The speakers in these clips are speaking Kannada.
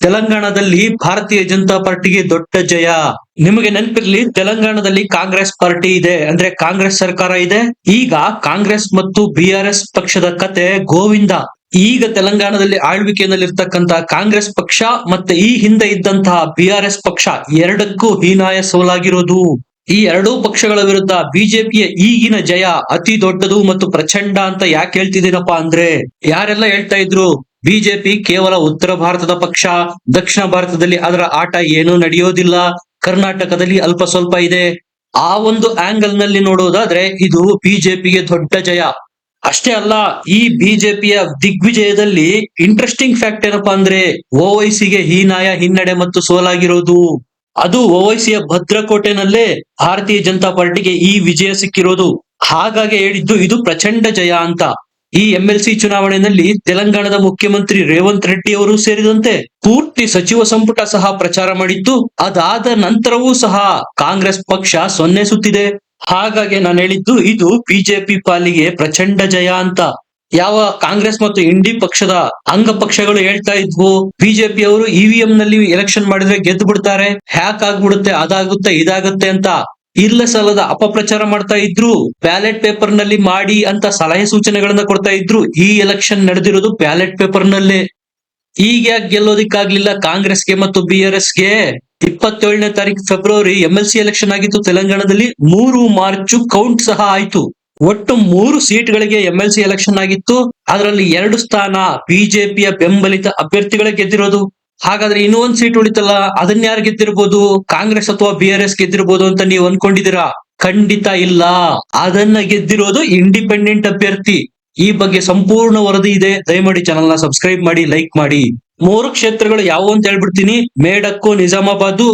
ತೆಲಂಗಾಣದಲ್ಲಿ ಭಾರತೀಯ ಜನತಾ ಪಾರ್ಟಿಗೆ ದೊಡ್ಡ ಜಯ. ನಿಮಗೆ ನೆನಪಿರ್ಲಿ, ತೆಲಂಗಾಣದಲ್ಲಿ ಕಾಂಗ್ರೆಸ್ ಪಾರ್ಟಿ ಇದೆ, ಅಂದ್ರೆ ಕಾಂಗ್ರೆಸ್ ಸರ್ಕಾರ ಇದೆ. ಈಗ ಕಾಂಗ್ರೆಸ್ ಮತ್ತು BRS ಪಕ್ಷದ ಕತೆ ಗೋವಿಂದ. ಈಗ ತೆಲಂಗಾಣದಲ್ಲಿ ಆಳ್ವಿಕೆಯಲ್ಲಿರ್ತಕ್ಕಂತ ಕಾಂಗ್ರೆಸ್ ಪಕ್ಷ ಮತ್ತೆ ಈ ಹಿಂದೆ ಇದ್ದಂತಹ BRS ಪಕ್ಷ ಎರಡಕ್ಕೂ ಹೀನಾಯ ಸೋಲಾಗಿರೋದು. ಈ ಎರಡೂ ಪಕ್ಷಗಳ ವಿರುದ್ಧ ಬಿಜೆಪಿಯ ಈಗಿನ ಜಯ ಅತಿ ದೊಡ್ಡದು ಮತ್ತು ಪ್ರಚಂಡ ಅಂತ ಯಾಕೆ ಹೇಳ್ತಿದ್ದೀನಪ್ಪಾ ಅಂದ್ರೆ, ಯಾರೆಲ್ಲ ಹೇಳ್ತಾ ಇದ್ರು ಬಿಜೆಪಿ ಕೇವಲ ಉತ್ತರ ಭಾರತದ ಪಕ್ಷ, ದಕ್ಷಿಣ ಭಾರತದಲ್ಲಿ ಅದರ ಆಟ ಏನೂ ನಡೆಯೋದಿಲ್ಲ, ಕರ್ನಾಟಕದಲ್ಲಿ ಅಲ್ಪ ಸ್ವಲ್ಪ ಇದೆ, ಆ ಒಂದು ಆಂಗಲ್ ನಲ್ಲಿ ನೋಡೋದಾದ್ರೆ ಇದು ಬಿಜೆಪಿಗೆ ದೊಡ್ಡ ಜಯ. ಅಷ್ಟೇ ಅಲ್ಲ, ಈ ಬಿಜೆಪಿಯ ದಿಗ್ವಿಜಯದಲ್ಲಿ ಇಂಟ್ರೆಸ್ಟಿಂಗ್ ಫ್ಯಾಕ್ಟ್ ಏನಪ್ಪಾ ಅಂದ್ರೆ ಓವೈಸಿಗೆ ಹೀನಾಯ ಹಿನ್ನಡೆ ಮತ್ತು ಸೋಲಾಗಿರೋದು. ಅದು ಓವೈಸಿಯ ಭದ್ರಕೋಟೆನಲ್ಲೇ ಭಾರತೀಯ ಜನತಾ ಪಾರ್ಟಿಗೆ ಈ ವಿಜಯ ಸಿಕ್ಕಿರೋದು. ಹಾಗಾಗಿ ಹೇಳಿದ್ದು ಇದು ಪ್ರಚಂಡ ಜಯ ಅಂತ. ಈ MLC ಚುನಾವಣೆಯಲ್ಲಿ ತೆಲಂಗಾಣದ ಮುಖ್ಯಮಂತ್ರಿ ರೇವಂತ್ ರೆಡ್ಡಿ ಅವರು ಸೇರಿದಂತೆ ಪೂರ್ತಿ ಸಚಿವ ಸಂಪುಟ ಸಹ ಪ್ರಚಾರ ಮಾಡಿದ್ದು. ಅದಾದ ನಂತರವೂ ಸಹ ಕಾಂಗ್ರೆಸ್ ಪಕ್ಷ ಸೊನ್ನೆ ಸುತ್ತಿದೆ. ಹಾಗಾಗಿ ನಾನು ಹೇಳಿದ್ದು ಇದು ಬಿಜೆಪಿ ಪಾಲಿಗೆ ಪ್ರಚಂಡ ಜಯ ಅಂತ. ಯಾವ ಕಾಂಗ್ರೆಸ್ ಮತ್ತು ಇಂಡಿ ಪಕ್ಷದ ಅಂಗ ಪಕ್ಷಗಳು ಹೇಳ್ತಾ ಇದ್ವು ಬಿಜೆಪಿ ಅವರು EVM ನಲ್ಲಿ ಎಲೆಕ್ಷನ್ ಮಾಡಿದ್ರೆ ಗೆದ್ದು ಬಿಡ್ತಾರೆ, ಹ್ಯಾಕ್ ಆಗ್ಬಿಡುತ್ತೆ, ಅದಾಗುತ್ತೆ ಇದಾಗುತ್ತೆ ಅಂತ ಇಲ್ಲ ಸಲ್ಲದ ಅಪಪ್ರಚಾರ ಮಾಡ್ತಾ ಇದ್ರು. ಬ್ಯಾಲೆಟ್ ಪೇಪರ್ ನಲ್ಲಿ ಮಾಡಿ ಅಂತ ಸಲಹೆ ಸೂಚನೆಗಳನ್ನ ಕೊಡ್ತಾ ಇದ್ರು. ಈ ಎಲೆಕ್ಷನ್ ನಡೆದಿರೋದು ಬ್ಯಾಲೆಟ್ ಪೇಪರ್ ನಲ್ಲೇ. ಈಗ ಯಾಕೆ ಗೆಲ್ಲೋದಿಕ್ಕಾಗ್ಲಿಲ್ಲ ಕಾಂಗ್ರೆಸ್ಗೆ ಮತ್ತು BRSಗೆ? 27ನೇ ತಾರೀಕು ಫೆಬ್ರವರಿ MLC ಎಲೆಕ್ಷನ್ ಆಗಿತ್ತು ತೆಲಂಗಾಣದಲ್ಲಿ. 3 ಮಾರ್ಚ್ ಕೌಂಟ್ ಸಹ ಆಯ್ತು. ಒಟ್ಟು 3 ಸೀಟ್ಗಳಿಗೆ MLC ಎಲೆಕ್ಷನ್ ಆಗಿತ್ತು. ಅದರಲ್ಲಿ 2 ಸ್ಥಾನ ಬಿಜೆಪಿಯ ಬೆಂಬಲಿತ ಅಭ್ಯರ್ಥಿಗಳೇ ಗೆದ್ದಿರೋದು. ಹಾಗಾದ್ರೆ ಇನ್ನೂ 1 ಸೀಟ್ ಉಳಿತಲ್ಲ, ಅದನ್ನ ಯಾರು ಗೆದ್ದಿರ್ಬೋದು? ಕಾಂಗ್ರೆಸ್ ಅಥವಾ BRS ಗೆದ್ದಿರ್ಬೋದು ಅಂತ ನೀವು ಅನ್ಕೊಂಡಿದ್ದೀರಾ? ಖಂಡಿತ ಇಲ್ಲ, ಅದನ್ನ ಗೆದ್ದಿರೋದು ಇಂಡಿಪೆಂಡೆಂಟ್ ಅಭ್ಯರ್ಥಿ. ಈ ಬಗ್ಗೆ ಸಂಪೂರ್ಣ ವರದಿ ಇದೆ, ದಯಮಾಡಿ ಚಾನಲ್ ನ ಸಬ್ಸ್ಕ್ರೈಬ್ ಮಾಡಿ, ಲೈಕ್ ಮಾಡಿ. 3 ಕ್ಷೇತ್ರಗಳು ಯಾವುವು ಅಂತ ಹೇಳ್ಬಿಡ್ತೀನಿ. ಮೇಡಕ್ಕು, ನಿಜಾಮಾಬಾದ್,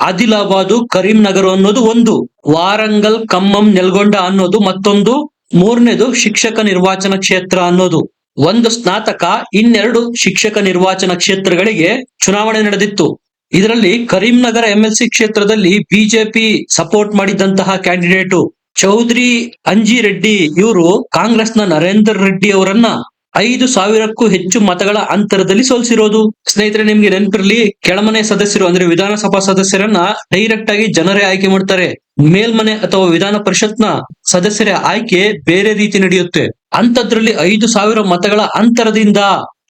ಆದಿಲಾಬಾದ್, ಕರೀಂನಗರ ಅನ್ನೋದು ಒಂದು, ವಾರಂಗಲ್, ಖಮ್ಮಂ, ನೆಲ್ಗೊಂಡ ಅನ್ನೋದು ಮತ್ತೊಂದು, 3ನೇದು ಶಿಕ್ಷಕ ನಿರ್ವಾಚನ ಕ್ಷೇತ್ರ ಅನ್ನೋದು. 1 ಸ್ನಾತಕ, 2 ಶಿಕ್ಷಕ ನಿರ್ವಾಚನ ಕ್ಷೇತ್ರಗಳಿಗೆ ಚುನಾವಣೆ ನಡೆದಿತ್ತು. ಇದರಲ್ಲಿ ಕರೀಂನಗರ MLC ಕ್ಷೇತ್ರದಲ್ಲಿ ಬಿಜೆಪಿ ಸಪೋರ್ಟ್ ಮಾಡಿದಂತಹ ಕ್ಯಾಂಡಿಡೇಟ್ ಚೌಧರಿ ಅಂಜಿ ರೆಡ್ಡಿ ಇವರು ಕಾಂಗ್ರೆಸ್ನ ನರೇಂದರ್ ರೆಡ್ಡಿ ಅವರನ್ನ 5,000ಕ್ಕೂ ಹೆಚ್ಚು ಮತಗಳ ಅಂತರದಲ್ಲಿ ಸೋಲಿಸಿರೋದು. ಸ್ನೇಹಿತರೆ, ನಿಮ್ಗೆ ನೆನಪಿರ್ಲಿ, ಕೆಳಮನೆ ಸದಸ್ಯರು ಅಂದ್ರೆ ವಿಧಾನಸಭಾ ಸದಸ್ಯರನ್ನ ಡೈರೆಕ್ಟ್ ಆಗಿ ಜನರೇ ಆಯ್ಕೆ ಮಾಡ್ತಾರೆ. ಮೇಲ್ಮನೆ ಅಥವಾ ವಿಧಾನ ಪರಿಷತ್ನ ಸದಸ್ಯರ ಆಯ್ಕೆ ಬೇರೆ ರೀತಿ ನಡೆಯುತ್ತೆ. ಅಂತದ್ರಲ್ಲಿ 5,000 ಮತಗಳ ಅಂತರದಿಂದ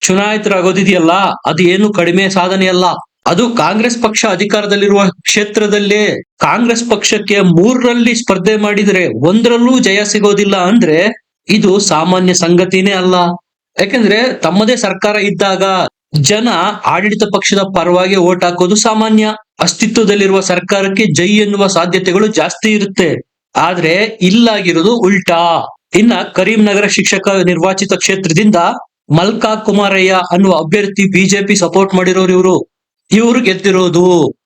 ಚುನಾಯಿತರಾಗೋದಿದೆಯಲ್ಲ, ಅದು ಏನು ಕಡಿಮೆ ಸಾಧನೆ ಅಲ್ಲ. ಅದು ಕಾಂಗ್ರೆಸ್ ಪಕ್ಷ ಅಧಿಕಾರದಲ್ಲಿರುವ ಕ್ಷೇತ್ರದಲ್ಲೇ ಕಾಂಗ್ರೆಸ್ ಪಕ್ಷಕ್ಕೆ 3ರಲ್ಲಿ ಸ್ಪರ್ಧೆ ಮಾಡಿದ್ರೆ 1ರಲ್ಲೂ ಜಯ ಸಿಗೋದಿಲ್ಲ ಅಂದ್ರೆ ಇದು ಸಾಮಾನ್ಯ ಸಂಗತಿನೇ ಅಲ್ಲ. ಯಾಕಂದ್ರೆ ತಮ್ಮದೇ ಸರ್ಕಾರ ಇದ್ದಾಗ ಜನ ಆಡಳಿತ ಪಕ್ಷದ ಪರವಾಗಿ ವೋಟ್ ಹಾಕೋದು ಸಾಮಾನ್ಯ. ಅಸ್ತಿತ್ವದಲ್ಲಿರುವ ಸರ್ಕಾರಕ್ಕೆ ಜೈ ಎನ್ನುವ ಸಾಧ್ಯತೆಗಳು ಜಾಸ್ತಿ ಇರುತ್ತೆ. ಆದ್ರೆ ಇಲ್ಲಾಗಿರೋದು ಉಲ್ಟಾ. ಇನ್ನ ಕರೀಂನಗರ ಶಿಕ್ಷಕ ನಿರ್ವಾಚಿತ ಕ್ಷೇತ್ರದಿಂದ ಮಲ್ಕಾ ಕುಮಾರಯ್ಯ ಅನ್ನುವ ಅಭ್ಯರ್ಥಿ ಬಿಜೆಪಿ ಸಪೋರ್ಟ್ ಮಾಡಿರೋರು ಇವರು ಗೆದ್ದಿರೋದು.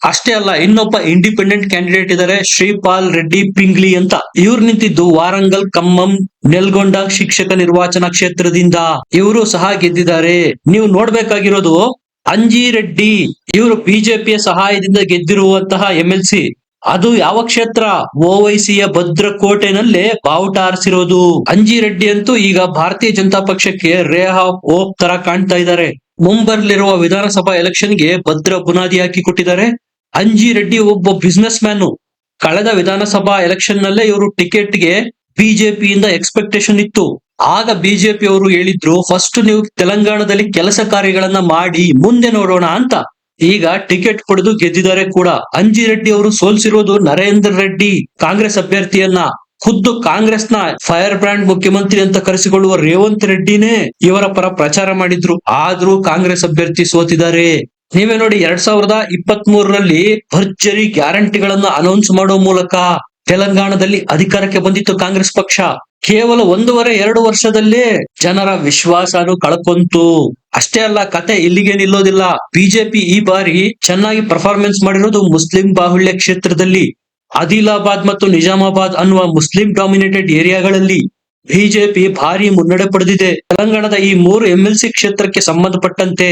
ಅಷ್ಟೇ ಅಲ್ಲ, ಇನ್ನೊಬ್ಬ ಇಂಡಿಪೆಂಡೆಂಟ್ ಕ್ಯಾಂಡಿಡೇಟ್ ಇದಾರೆ, ಶ್ರೀಪಾಲ್ ರೆಡ್ಡಿ ಪಿಂಗ್ಲಿ ಅಂತ. ಇವ್ರು ನಿಂತಿದ್ದು ವಾರಂಗಲ್, ಖಮ್ಮಂ, ನೆಲ್ಗೊಂಡ ಶಿಕ್ಷಕ ನಿರ್ವಾಚನ ಕ್ಷೇತ್ರದಿಂದ. ಇವರು ಸಹ ಗೆದ್ದಿದ್ದಾರೆ. ನೀವು ನೋಡ್ಬೇಕಾಗಿರೋದು ಅಂಜಿ ರೆಡ್ಡಿ, ಇವರು ಬಿಜೆಪಿಯ ಸಹಾಯದಿಂದ ಗೆದ್ದಿರುವಂತಹ MLC. ಅದು ಯಾವ ಕ್ಷೇತ್ರ? ಓವೈಸಿಯ ಭದ್ರಕೋಟೆನಲ್ಲೇ ಬಾವುಟ ಆರಿಸಿರೋದು. ಅಂಜಿ ರೆಡ್ಡಿ ಅಂತೂ ಈಗ ಭಾರತೀಯ ಜನತಾ ಪಕ್ಷಕ್ಕೆ ರೇ ಆಫ್ ಹೋಪ್ ತರ ಕಾಣ್ತಾ ಇದ್ದಾರೆ. ಮುಂಬರ್ಲಿರುವ ವಿಧಾನಸಭಾ ಎಲೆಕ್ಷನ್ಗೆ ಭದ್ರ ಬುನಾದಿ ಹಾಕಿ ಕೊಟ್ಟಿದ್ದಾರೆ. ಅಂಜಿ ರೆಡ್ಡಿ ಒಬ್ಬ ಬಿಸ್ನೆಸ್ ಮ್ಯಾನ್. ಕಳೆದ ವಿಧಾನಸಭಾ ಎಲೆಕ್ಷನ್ ನಲ್ಲೇ ಇವರು ಟಿಕೆಟ್ಗೆ ಬಿಜೆಪಿಯಿಂದ ಎಕ್ಸ್ಪೆಕ್ಟೇಷನ್ ಇತ್ತು. ಆಗ ಬಿಜೆಪಿ ಅವರು ಹೇಳಿದ್ರು, ಫಸ್ಟ್ ನೀವು ತೆಲಂಗಾಣದಲ್ಲಿ ಕೆಲಸ ಕಾರ್ಯಗಳನ್ನ ಮಾಡಿ ಮುಂದೆ ನೋಡೋಣ ಅಂತ. ಈಗ ಟಿಕೆಟ್ ಪಡೆದು ಗೆದ್ದಿದ್ದಾರೆ ಕೂಡ. ಅಂಜಿ ರೆಡ್ಡಿ ಅವರು ಸೋಲ್ಸಿರೋದು ನರೇಂದ್ರ ರೆಡ್ಡಿ ಕಾಂಗ್ರೆಸ್ ಅಭ್ಯರ್ಥಿಯನ್ನ. ಖುದ್ದು ಕಾಂಗ್ರೆಸ್ನ ಫೈರ್ ಬ್ರ್ಯಾಂಡ್ ಮುಖ್ಯಮಂತ್ರಿ ಅಂತ ಕರೆಸಿಕೊಳ್ಳುವ ರೇವಂತ್ ರೆಡ್ಡಿನೇ ಇವರ ಪರ ಪ್ರಚಾರ ಮಾಡಿದ್ರು. ಆದ್ರೂ ಕಾಂಗ್ರೆಸ್ ಅಭ್ಯರ್ಥಿ ಸೋತಿದ್ದಾರೆ. ನೀವೇ ನೋಡಿ, 2023ರಲ್ಲಿ ಭರ್ಜರಿ ಗ್ಯಾರಂಟಿಗಳನ್ನ ಅನೌನ್ಸ್ ಮಾಡೋ ಮೂಲಕ ತೆಲಂಗಾಣದಲ್ಲಿ ಅಧಿಕಾರಕ್ಕೆ ಬಂದಿತ್ತು ಕಾಂಗ್ರೆಸ್ ಪಕ್ಷ. ಕೇವಲ 1.5-2 ವರ್ಷದಲ್ಲೇ ಜನರ ವಿಶ್ವಾಸನು ಕಳ್ಕೊಂತು. ಅಷ್ಟೇ ಅಲ್ಲ, ಕತೆ ಇಲ್ಲಿಗೆ ನಿಲ್ಲೋದಿಲ್ಲ. ಬಿಜೆಪಿ ಈ ಬಾರಿ ಚೆನ್ನಾಗಿ ಪರ್ಫಾರ್ಮೆನ್ಸ್ ಮಾಡಿರೋದು ಮುಸ್ಲಿಂ ಬಾಹುಳ್ಯ ಕ್ಷೇತ್ರದಲ್ಲಿ. ಆದಿಲಾಬಾದ್ ಮತ್ತು ನಿಜಾಮಾಬಾದ್ ಅನ್ನುವ ಮುಸ್ಲಿಂ ಡಾಮಿನೇಟೆಡ್ ಏರಿಯಾಗಳಲ್ಲಿ ಬಿಜೆಪಿ ಭಾರಿ ಮುನ್ನಡೆ ಪಡೆದಿದೆ. ತೆಲಂಗಾಣದ ಈ 3 MLC ಕ್ಷೇತ್ರಕ್ಕೆ ಸಂಬಂಧಪಟ್ಟಂತೆ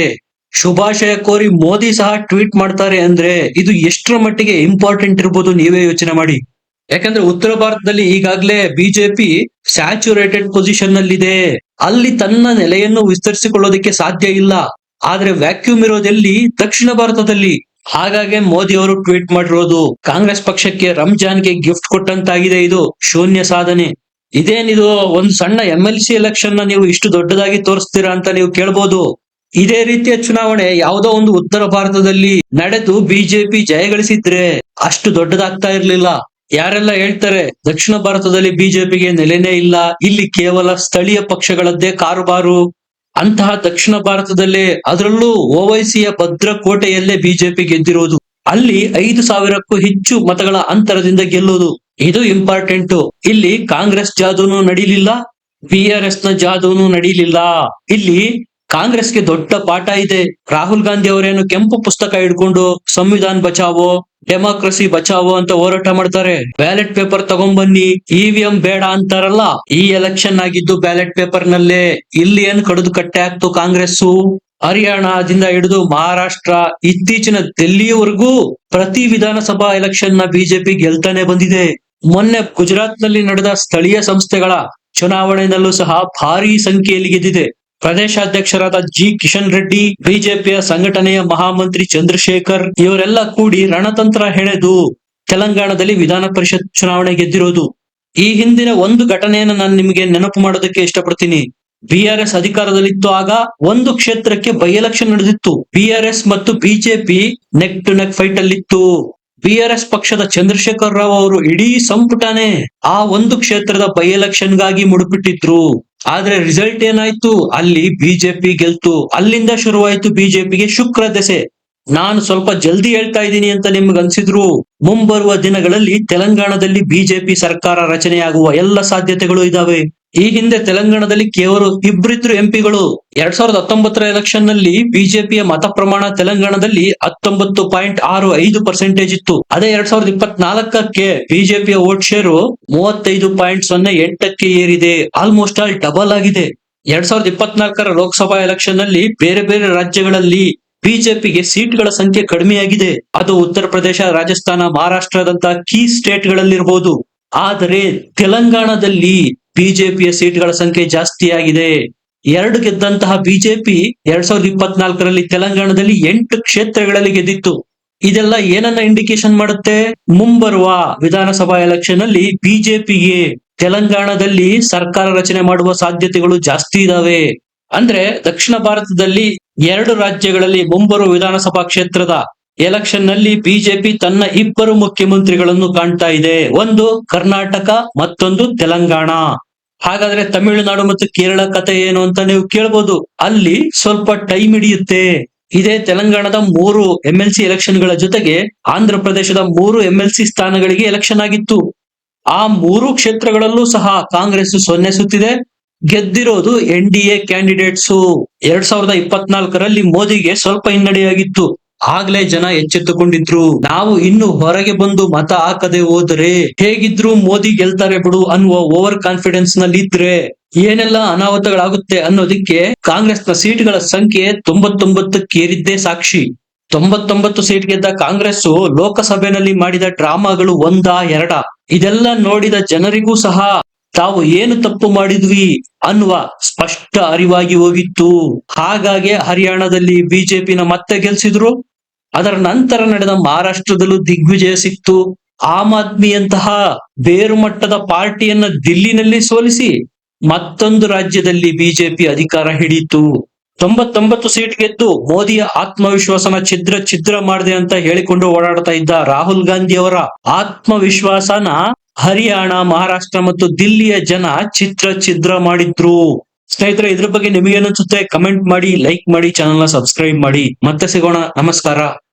ಶುಭಾಶಯ ಕೋರಿ ಮೋದಿ ಸಹ ಟ್ವೀಟ್ ಮಾಡ್ತಾರೆ ಅಂದ್ರೆ ಇದು ಎಷ್ಟರ ಮಟ್ಟಿಗೆ ಇಂಪಾರ್ಟೆಂಟ್ ಇರ್ಬೋದು ನೀವೇ ಯೋಚನೆ ಮಾಡಿ. ಯಾಕಂದ್ರೆ ಉತ್ತರ ಭಾರತದಲ್ಲಿ ಈಗಾಗಲೇ ಬಿಜೆಪಿ ಸ್ಯಾಚುರೇಟೆಡ್ ಪೊಸಿಷನ್ ನಲ್ಲಿದೆ. ಅಲ್ಲಿ ತನ್ನ ನೆಲೆಯನ್ನು ವಿಸ್ತರಿಸಿಕೊಳ್ಳೋದಕ್ಕೆ ಸಾಧ್ಯ ಇಲ್ಲ. ಆದ್ರೆ ವ್ಯಾಕ್ಯೂಮ್ ಇರೋದೆಲ್ಲಿ ದಕ್ಷಿಣ ಭಾರತದಲ್ಲಿ. ಹಾಗಾಗಿ ಮೋದಿ ಅವರು ಟ್ವೀಟ್ ಮಾಡಿರೋದು, ಕಾಂಗ್ರೆಸ್ ಪಕ್ಷಕ್ಕೆ ರಂಜಾನ್ಗೆ ಗಿಫ್ಟ್ ಕೊಟ್ಟಂತಾಗಿದೆ, ಇದು ಶೂನ್ಯ ಸಾಧನೆ. ಇದೇನಿದು, ಒಂದು ಸಣ್ಣ MLC ಎಲೆಕ್ಷನ್ ನ ನೀವು ಇಷ್ಟು ದೊಡ್ಡದಾಗಿ ತೋರಿಸ್ತೀರಾ ಅಂತ ನೀವು ಕೇಳ್ಬೋದು. ಇದೇ ರೀತಿಯ ಚುನಾವಣೆ ಯಾವುದೋ ಒಂದು ಉತ್ತರ ಭಾರತದಲ್ಲಿ ನಡೆದು ಬಿಜೆಪಿ ಜಯಗಳಿಸಿದ್ರೆ ಅಷ್ಟು ದೊಡ್ಡದಾಗ್ತಾ ಇರ್ಲಿಲ್ಲ. ಯಾರೆಲ್ಲ ಹೇಳ್ತಾರೆ ದಕ್ಷಿಣ ಭಾರತದಲ್ಲಿ ಬಿಜೆಪಿಗೆ ನೆಲೆನೇ ಇಲ್ಲ, ಇಲ್ಲಿ ಕೇವಲ ಸ್ಥಳೀಯ ಪಕ್ಷಗಳದ್ದೇ ಕಾರುಬಾರು, ಅಂತಹ ದಕ್ಷಿಣ ಭಾರತದಲ್ಲೇ, ಅದರಲ್ಲೂ ಓವೈಸಿಯ ಭದ್ರಕೋಟೆಯಲ್ಲೇ ಬಿಜೆಪಿ ಗೆದ್ದಿರೋದು, ಅಲ್ಲಿ 5,000ಕ್ಕೂ ಹೆಚ್ಚು ಮತಗಳ ಅಂತರದಿಂದ ಗೆಲ್ಲೋದು, ಇದು ಇಂಪಾರ್ಟೆಂಟ್. ಇಲ್ಲಿ ಕಾಂಗ್ರೆಸ್ ಜಾದೂನು ನಡೀಲಿಲ್ಲ, BRS ನ ಜಾದೂನು ನಡೀಲಿಲ್ಲ. ಇಲ್ಲಿ ಕಾಂಗ್ರೆಸ್ಗೆ ದೊಡ್ಡ ಪಾಠ ಇದೆ. ರಾಹುಲ್ ಗಾಂಧಿ ಅವರೇನು ಕೆಂಪು ಪುಸ್ತಕ ಹಿಡ್ಕೊಂಡು ಸಂವಿಧಾನ ಬಚಾವೋ, ಡೆಮಾಕ್ರಸಿ ಬಚಾವೋ ಅಂತ ಹೋರಾಟ ಮಾಡ್ತಾರೆ. ಬ್ಯಾಲೆಟ್ ಪೇಪರ್ ತಗೊಂಡ್ಬನ್ನಿ, EVM ಬೇಡ ಅಂತಾರಲ್ಲ, ಈ ಎಲೆಕ್ಷನ್ ಆಗಿದ್ದು ಬ್ಯಾಲೆಟ್ ಪೇಪರ್ ನಲ್ಲೇ. ಇಲ್ಲಿ ಏನ್ ಕಡಿದು ಕಟ್ಟೆ ಆಗ್ತು ಕಾಂಗ್ರೆಸ್ಸು. ಹರಿಯಾಣದಿಂದ ಹಿಡಿದು ಮಹಾರಾಷ್ಟ್ರ, ಇತ್ತೀಚಿನ ದಿಲ್ಲಿಯವರೆಗೂ ಪ್ರತಿ ವಿಧಾನಸಭಾ ಎಲೆಕ್ಷನ್ ನ ಬಿಜೆಪಿ ಗೆಲ್ತಾನೆ ಬಂದಿದೆ. ಮೊನ್ನೆ ಗುಜರಾತ್ ನಲ್ಲಿ ನಡೆದ ಸ್ಥಳೀಯ ಸಂಸ್ಥೆಗಳ ಚುನಾವಣೆಯಲ್ಲೂ ಸಹ ಭಾರೀ ಸಂಖ್ಯೆಯಲ್ಲಿ ಗೆದ್ದಿದೆ. ಪ್ರದೇಶಾಧ್ಯಕ್ಷರಾದ ಕಿಶನ್ ರೆಡ್ಡಿ, ಬಿಜೆಪಿಯ ಸಂಘಟನೆಯ ಮಹಾಮಂತ್ರಿ ಚಂದ್ರಶೇಖರ್ ಇವರೆಲ್ಲ ಕೂಡಿ ರಣತಂತ್ರ ಹೆಣೆದು ತೆಲಂಗಾಣದಲ್ಲಿ ವಿಧಾನ ಪರಿಷತ್ ಚುನಾವಣೆ ಗೆದ್ದಿರೋದು. ಈ ಹಿಂದಿನ ಒಂದು ಘಟನೆಯನ್ನು ನಾನು ನಿಮಗೆ ನೆನಪು ಮಾಡೋದಕ್ಕೆ ಇಷ್ಟಪಡ್ತೀನಿ. BRS ಅಧಿಕಾರದಲ್ಲಿತ್ತು, ಆಗ ಒಂದು ಕ್ಷೇತ್ರಕ್ಕೆ ಬೈ ಎಲೆಕ್ಷನ್ ನಡೆದಿತ್ತು. BRS ಮತ್ತು BJP neck to neck fight ಅಲ್ಲಿತ್ತು. BRS ಪಕ್ಷದ ಚಂದ್ರಶೇಖರ್ ರಾವ್ ಅವರು ಇಡೀ ಸಂಪುಟನೇ ಆ ಒಂದು ಕ್ಷೇತ್ರದ ಬೈ ಎಲೆಕ್ಷನ್ ಗಾಗಿ ಮುಡುಪಿಟ್ಟಿದ್ರು. ಆದ್ರೆ ರಿಸಲ್ಟ್ ಏನಾಯ್ತು, ಅಲ್ಲಿ ಬಿಜೆಪಿ ಗೆಲ್ತು. ಅಲ್ಲಿಂದ ಶುರುವಾಯ್ತು ಬಿಜೆಪಿಗೆ ಶುಕ್ರ ದೆಸೆ. ನಾನು ಸ್ವಲ್ಪ ಜಲ್ದಿ ಹೇಳ್ತಾ ಇದ್ದೀನಿ ಅಂತ ನಿಮ್ಗೆ ಅನ್ಸಿದ್ರು, ಮುಂಬರುವ ದಿನಗಳಲ್ಲಿ ತೆಲಂಗಾಣದಲ್ಲಿ ಬಿಜೆಪಿ ಸರ್ಕಾರ ರಚನೆಯಾಗುವ ಎಲ್ಲ ಸಾಧ್ಯತೆಗಳು ಇದಾವೆ. ಈ ಹಿಂದೆ ತೆಲಂಗಾಣದಲ್ಲಿ ಕೇವಲ ಇಬ್ಬರಿದ್ರು ಎಂಪಿಗಳು. 2019 ಎಲೆಕ್ಷನ್ ನಲ್ಲಿ ಬಿಜೆಪಿಯ ಮತ ಪ್ರಮಾಣ ತೆಲಂಗಾಣದಲ್ಲಿ 19.65% ಇತ್ತು. ಅದೇ 2024ಕ್ಕೆ ಬಿಜೆಪಿಯ ವೋಟ್ ಶೇರು 35.08ಕ್ಕೆ ಏರಿದೆ. ಆಲ್ಮೋಸ್ಟ್ ಆಲ್ ಡಬಲ್ ಆಗಿದೆ. 2024ರ ಲೋಕಸಭಾ ಎಲೆಕ್ಷನ್ ನಲ್ಲಿ ಬೇರೆ ಬೇರೆ ರಾಜ್ಯಗಳಲ್ಲಿ ಬಿಜೆಪಿಗೆ ಸೀಟ್ಗಳ ಸಂಖ್ಯೆ ಕಡಿಮೆಯಾಗಿದೆ. ಅದು ಉತ್ತರ ಪ್ರದೇಶ, ರಾಜಸ್ಥಾನ, ಮಹಾರಾಷ್ಟ್ರದಂತ ಕೀ ಸ್ಟೇಟ್ ಗಳಲ್ಲಿರಬಹುದು. ಆದರೆ ತೆಲಂಗಾಣದಲ್ಲಿ ಬಿಜೆಪಿಯ ಸೀಟ್ಗಳ ಸಂಖ್ಯೆ ಜಾಸ್ತಿ ಆಗಿದೆ. 2 ಗೆದ್ದಂತಹ ಬಿಜೆಪಿ 2024ರಲ್ಲಿ ತೆಲಂಗಾಣದಲ್ಲಿ 8 ಕ್ಷೇತ್ರಗಳಲ್ಲಿ ಗೆದ್ದಿತ್ತು. ಇದೆಲ್ಲ ಏನನ್ನ ಇಂಡಿಕೇಶನ್ ಮಾಡುತ್ತೆ, ಮುಂಬರುವ ವಿಧಾನಸಭಾ ಎಲೆಕ್ಷನ್ ಅಲ್ಲಿ ಬಿಜೆಪಿಗೆ ತೆಲಂಗಾಣದಲ್ಲಿ ಸರ್ಕಾರ ರಚನೆ ಮಾಡುವ ಸಾಧ್ಯತೆಗಳು ಜಾಸ್ತಿ ಇದಾವೆ. ಅಂದ್ರೆ ದಕ್ಷಿಣ ಭಾರತದಲ್ಲಿ 2 ರಾಜ್ಯಗಳಲ್ಲಿ ಮುಂಬರುವ ವಿಧಾನಸಭಾ ಕ್ಷೇತ್ರದ ಎಲೆಕ್ಷನ್ ನಲ್ಲಿ ಬಿಜೆಪಿ ತನ್ನ 2 ಮುಖ್ಯಮಂತ್ರಿಗಳನ್ನು ಕಾಣ್ತಾ ಇದೆ. ಒಂದು ಕರ್ನಾಟಕ, ಮತ್ತೊಂದು ತೆಲಂಗಾಣ. ಹಾಗಾದ್ರೆ ತಮಿಳುನಾಡು ಮತ್ತು ಕೇರಳ ಕಥೆ ಏನು ಅಂತ ನೀವು ಕೇಳ್ಬೋದು. ಅಲ್ಲಿ ಸ್ವಲ್ಪ ಟೈಮ್ ಹಿಡಿಯುತ್ತೆ. ಇದೇ ತೆಲಂಗಾಣದ 3 MLC ಎಲೆಕ್ಷನ್ ಗಳ ಜೊತೆಗೆ ಆಂಧ್ರ ಪ್ರದೇಶದ 3 MLC ಸ್ಥಾನಗಳಿಗೆ ಎಲೆಕ್ಷನ್ ಆಗಿತ್ತು. ಆ 3 ಕ್ಷೇತ್ರಗಳಲ್ಲೂ ಸಹ ಕಾಂಗ್ರೆಸ್ 0 ಸುತ್ತಿದೆ. ಗೆದ್ದಿರೋದು NDA ಕ್ಯಾಂಡಿಡೇಟ್ಸ್. 2024ರಲ್ಲಿ ಮೋದಿಗೆ ಸ್ವಲ್ಪ ಹಿನ್ನಡೆಯಾಗಿತ್ತು. ಆಗ್ಲೇ ಜನ ಎಚ್ಚೆತ್ತುಕೊಂಡಿದ್ರು, ನಾವು ಇನ್ನು ಹೊರಗೆ ಬಂದು ಮತ ಹಾಕದೆ ಹೋದರೆ ಹೇಗಿದ್ರು ಮೋದಿ ಗೆಲ್ತಾರೆ ಬಿಡು ಅನ್ನುವ ಓವರ್ ಕಾನ್ಫಿಡೆನ್ಸ್ ನಲ್ಲಿ ಇದ್ರೆ ಏನೆಲ್ಲ ಅನಾಹುತಗಳಾಗುತ್ತೆ ಅನ್ನೋದಕ್ಕೆ ಕಾಂಗ್ರೆಸ್ನ ಸೀಟ್ಗಳ ಸಂಖ್ಯೆ 99ಕ್ಕೇರಿದ್ದೇ ಸಾಕ್ಷಿ. 99 ಸೀಟ್ ಗೆದ್ದ ಕಾಂಗ್ರೆಸ್ ಲೋಕಸಭೆಯಲ್ಲಿ ಮಾಡಿದ ಡ್ರಾಮಾಗಳು 1-2 ಇದೆಲ್ಲ ನೋಡಿದ ಜನರಿಗೂ ಸಹ ತಾವು ಏನು ತಪ್ಪು ಮಾಡಿದ್ವಿ ಅನ್ನುವ ಸ್ಪಷ್ಟ ಅರಿವಾಗಿ ಹೋಗಿತ್ತು. ಹಾಗಾಗಿ ಹರಿಯಾಣದಲ್ಲಿ ಬಿಜೆಪಿನ ಮತ್ತೆ ಗೆಲ್ಸಿದ್ರು. ಅದರ ನಂತರ ನಡೆದ ಮಹಾರಾಷ್ಟ್ರದಲ್ಲೂ ದಿಗ್ವಿಜಯ ಸಿಕ್ತು. ಆಮ್ ಆದ್ಮಿಯಂತಹ ಬೇರು ಮಟ್ಟದ ಪಾರ್ಟಿಯನ್ನ ದಿಲ್ಲಿನಲ್ಲಿ ಸೋಲಿಸಿ ಮತ್ತೊಂದು ರಾಜ್ಯದಲ್ಲಿ ಬಿಜೆಪಿ ಅಧಿಕಾರ ಹಿಡಿಯಿತು. 99 ಸೀಟ್ ಗೆದ್ದು ಮೋದಿಯ ಆತ್ಮವಿಶ್ವಾಸನ ಛಿದ್ರ ಮಾಡಿದೆ ಅಂತ ಹೇಳಿಕೊಂಡು ಓಡಾಡ್ತಾ ಇದ್ದ ರಾಹುಲ್ ಗಾಂಧಿ ಅವರ ಆತ್ಮವಿಶ್ವಾಸನ ಹರಿಯಾಣ, ಮಹಾರಾಷ್ಟ್ರ ಮತ್ತು ದಿಲ್ಲಿಯ ಜನ ಛಿದ್ರ ಮಾಡಿದ್ರು. ಸ್ನೇಹಿತರೆ, ಇದ್ರ ಬಗ್ಗೆ ನಿಮಗೇನನ್ಸುತ್ತೆ ಕಮೆಂಟ್ ಮಾಡಿ, ಲೈಕ್ ಮಾಡಿ, ಚಾನೆಲ್ ನ ಸಬ್ಸ್ಕ್ರೈಬ್ ಮಾಡಿ. ಮತ್ತೆ ಸಿಗೋಣ. ನಮಸ್ಕಾರ.